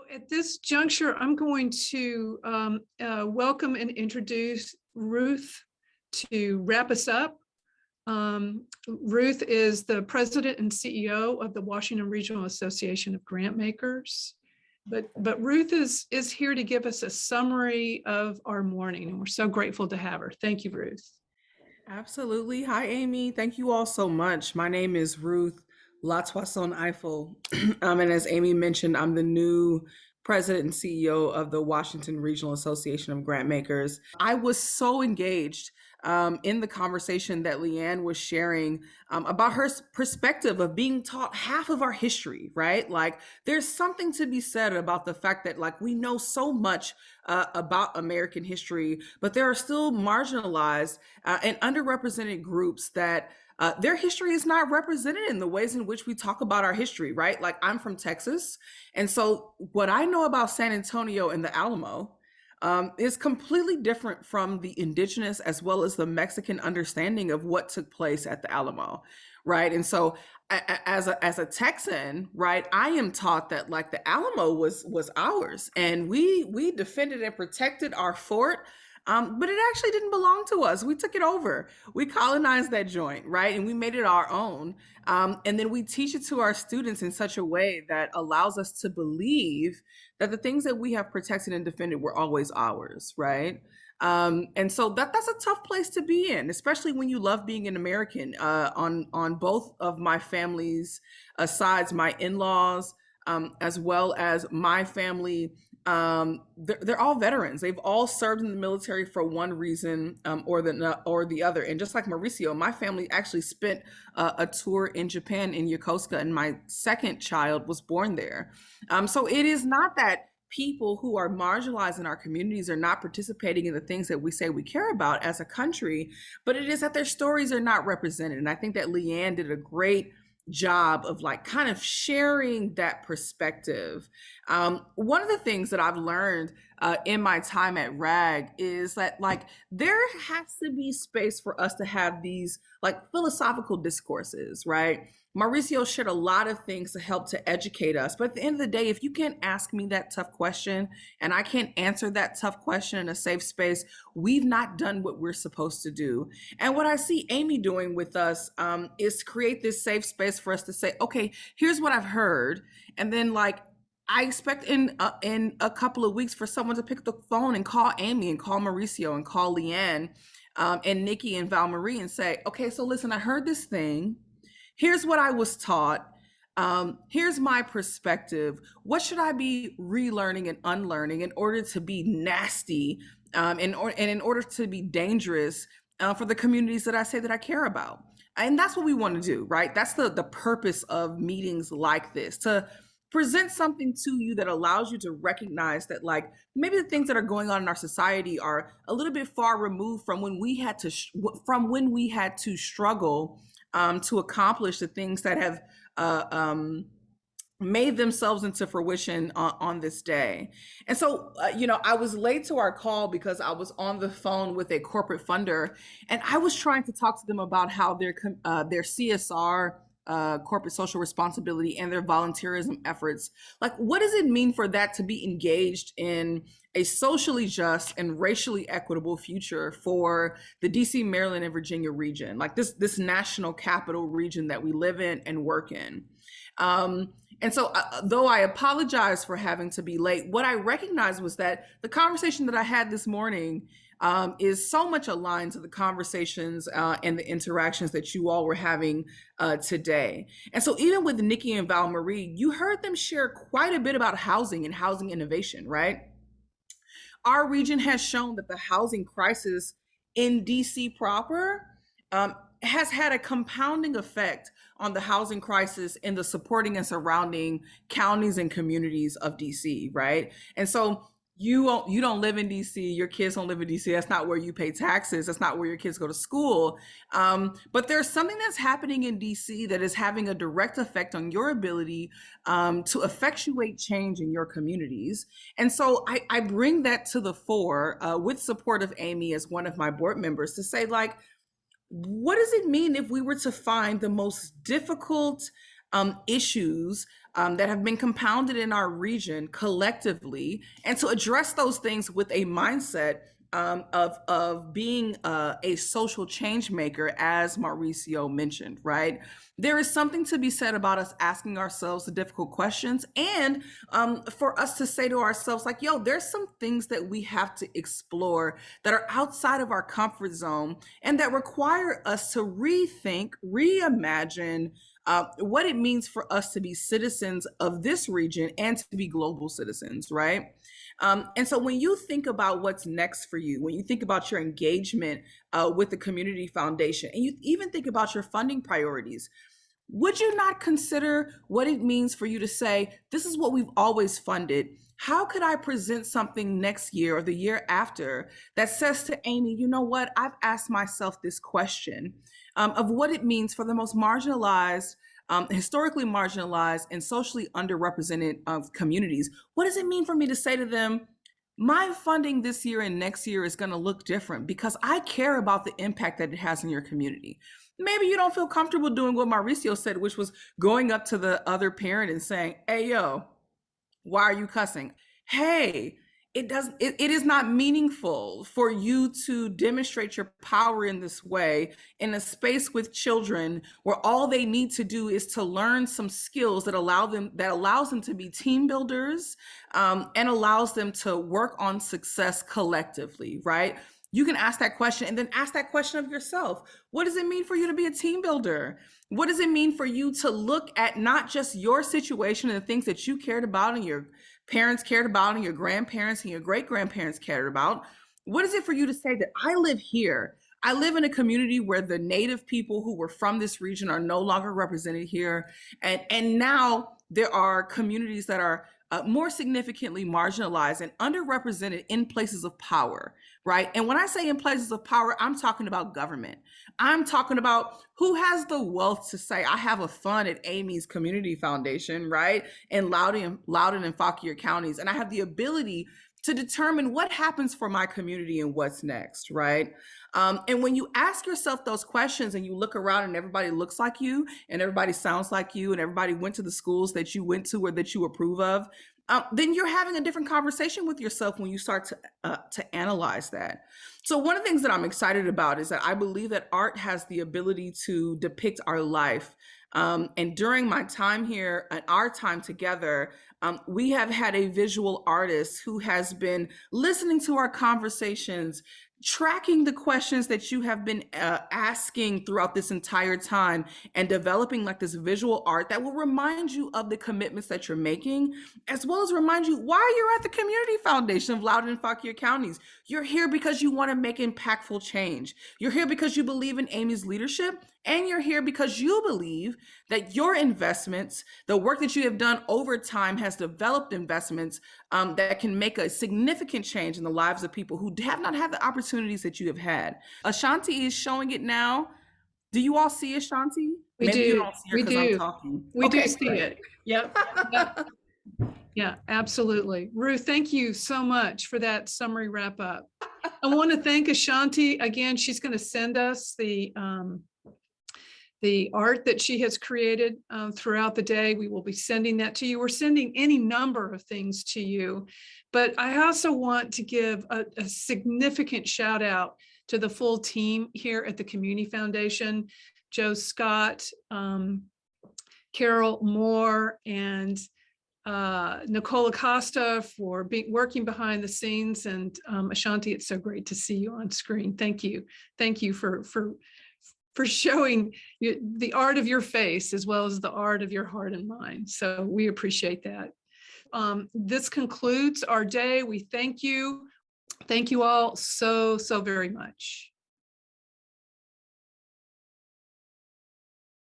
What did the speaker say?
at this juncture, I'm going to welcome and introduce Ruth to wrap us up. Ruth is the president and CEO of the Washington Regional Association of Grantmakers. But Ruth is here to give us a summary of our morning, and we're so grateful to have her. Thank you, Ruth. Absolutely. Hi, Amy. Thank you all so much. My name is Ruth LaToison Ifill. And as Amy mentioned, I'm the new president and CEO of the Washington Regional Association of Grantmakers. I was so engaged in the conversation that Leanne was sharing about her perspective of being taught half of our history, right? Like, there's something to be said about the fact that, like, we know so much about American history, but there are still marginalized and underrepresented groups that their history is not represented in the ways in which we talk about our history, right? Like, I'm from Texas. And so what I know about San Antonio and the Alamo is completely different from the indigenous as well as the Mexican understanding of what took place at the Alamo, right? And so as a Texan, right, I am taught that, like, the Alamo was ours, and we defended and protected our fort. But it actually didn't belong to us. We took it over. We colonized that joint, right? And we made it our own. And then we teach it to our students in such a way that allows us to believe that the things that we have protected and defended were always ours, right? And so that's a tough place to be in, especially when you love being an American. On both of my family's sides, my in-laws, as well as my family, they're all veterans. They've all served in the military for one reason or the other. And just like Mauricio, my family actually spent a tour in Japan, in Yokosuka, and my second child was born there. So it is not that people who are marginalized in our communities are not participating in the things that we say we care about as a country, but it is that their stories are not represented. And I think that Leanne did a great job of, like, kind of sharing that perspective. One of the things that I've learned in my time at RAG is that, like, there has to be space for us to have these, like, philosophical discourses, right? Mauricio shared a lot of things to help to educate us. But at the end of the day, if you can't ask me that tough question and I can't answer that tough question in a safe space, we've not done what we're supposed to do. And what I see Amy doing with us is create this safe space for us to say, okay, here's what I've heard. And then, like, I expect in a couple of weeks for someone to pick up the phone and call Amy and call Mauricio and call Leanne and Nikki and Val Marie and say, okay, so listen, I heard this thing. Here's what I was taught. Here's my perspective. What should I be relearning and unlearning in order to be nasty and in order to be dangerous for the communities that I say that I care about? And that's what we want to do, right? That's the purpose of meetings like this, to present something to you that allows you to recognize that, like, maybe the things that are going on in our society are a little bit far removed from when we had to struggle to accomplish the things that have made themselves into fruition on this day. And so, I was late to our call because I was on the phone with a corporate funder, and I was trying to talk to them about how their CSR, corporate social responsibility, and their volunteerism efforts, like, what does it mean for that to be engaged in a socially just and racially equitable future for the DC, Maryland, and Virginia region, like this national capital region that we live in and work in. And so, though I apologize for having to be late, what I recognized was that the conversation that I had this morning is so much aligned to the conversations and the interactions that you all were having today. And so, even with Nikki and Val Marie, you heard them share quite a bit about housing and housing innovation, right? Our region has shown that the housing crisis in DC proper has had a compounding effect on the housing crisis in the supporting and surrounding counties and communities of DC, right? And so you don't live in DC, your kids don't live in DC, that's not where you pay taxes, that's not where your kids go to school. But there's something that's happening in DC that is having a direct effect on your ability to effectuate change in your communities. And so I bring that to the fore with support of Amy as one of my board members to say, like, what does it mean if we were to find the most difficult issues that have been compounded in our region collectively, and to address those things with a mindset of being a social change maker, as Mauricio mentioned, right? There is something to be said about us asking ourselves the difficult questions, and for us to say to ourselves, like, yo, there's some things that we have to explore that are outside of our comfort zone and that require us to rethink, reimagine what it means for us to be citizens of this region and to be global citizens, right? And so when you think about what's next for you, when you think about your engagement with the Community Foundation, and you even think about your funding priorities, would you not consider what it means for you to say, this is what we've always funded? How could I present something next year or the year after that says to Amy, you know what, I've asked myself this question of what it means for the most marginalized, historically marginalized, and socially underrepresented communities. What does it mean for me to say to them, my funding this year and next year is going to look different because I care about the impact that it has in your community? Maybe you don't feel comfortable doing what Mauricio said, which was going up to the other parent and saying, hey, yo, why are you cussing? Hey, it is not meaningful for you to demonstrate your power in this way in a space with children where all they need to do is to learn some skills that allows them to be team builders, and allows them to work on success collectively, right? You can ask that question and then ask that question of yourself. What does it mean for you to be a team builder? What does it mean for you to look at not just your situation and the things that you cared about and your parents cared about and your grandparents and your great grandparents cared about? What is it for you to say that I live here? I live in a community where the native people who were from this region are no longer represented here. And now there are communities that are more significantly marginalized and underrepresented in places of power, right? And when I say in places of power, I'm talking about government. I'm talking about who has the wealth to say, I have a fund at Amy's Community Foundation, right? In Loudoun and Fauquier counties. And I have the ability to determine what happens for my community and what's next, right? And when you ask yourself those questions and you look around and everybody looks like you and everybody sounds like you and everybody went to the schools that you went to or that you approve of, then you're having a different conversation with yourself when you start to analyze that. So one of the things that I'm excited about is that I believe that art has the ability to depict our life. And during my time here and our time together, we have had a visual artist who has been listening to our conversations, tracking the questions that you have been asking throughout this entire time, and developing like this visual art that will remind you of the commitments that you're making, as well as remind you why you're at the Community Foundation of Loudoun and Fauquier counties. You're here because you want to make impactful change. You're here because you believe in Amy's leadership, and you're here because you believe that your investments, the work that you have done over time, has developed investments that can make a significant change in the lives of people who have not had the opportunities that you have had. Ashanti is showing it now. Do you all see Ashanti? We Maybe do. you don't see her We because I'm do. talking. We Okay, do see great. it. Yep. Yep. Yeah, absolutely. Ruth, thank you so much for that summary wrap up. I want to thank Ashanti again. She's going to send us the art that she has created throughout the day. We will be sending that to you. We're sending any number of things to you. But I also want to give a significant shout out to the full team here at the Community Foundation, Joe Scott, Carol Moore, and Nicole Acosta for working behind the scenes. And Ashanti, it's so great to see you on screen. Thank you. Thank you for showing the art of your face as well as the art of your heart and mind. So we appreciate that. This concludes our day. We thank you. Thank you all so very much.